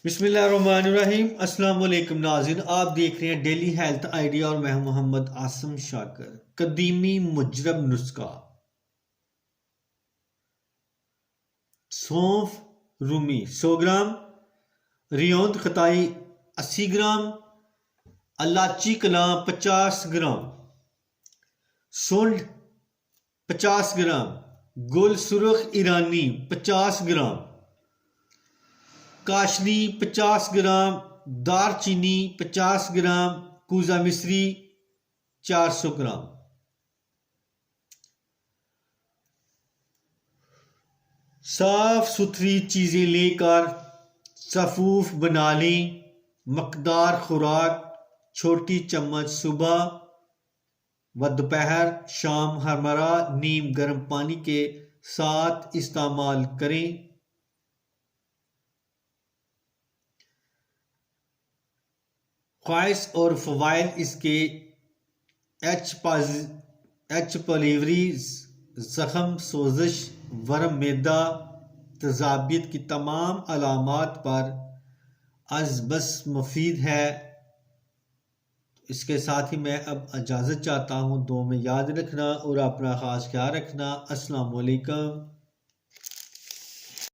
بسم اللہ الرحمن الرحیم۔ السلام علیکم ناظرین، آپ دیکھ رہے ہیں ڈیلی ہیلتھ آئیڈیا اور میں ہوں محمد عاصم شاکر۔ قدیمی مجرب نسخہ: سونف رومی 100 گرام، ریوند خطائی 80 گرام، الائچی کلاں 50 گرام، سونڈ 50 گرام، گل سرخ ایرانی 50 گرام، کاشنی 50 گرام، دار چینی 50 گرام، کوزہ مصری 400 گرام۔ صاف ستھری چیزیں لے کر صفوف بنا لیں۔ مقدار خوراک: چھوٹی چمچ صبح و دوپہر، شام ہرمرہ نیم گرم پانی کے ساتھ استعمال کریں۔ خواص اور فوائد اس کے: ایچ پلیوری، زخم، سوزش، ورم معدہ، تیزابیت کی تمام علامات پر از بس مفید ہے۔ اس کے ساتھ ہی میں اب اجازت چاہتا ہوں۔ دعا میں یاد رکھنا اور اپنا خاص خیال رکھنا۔ السلام علیکم۔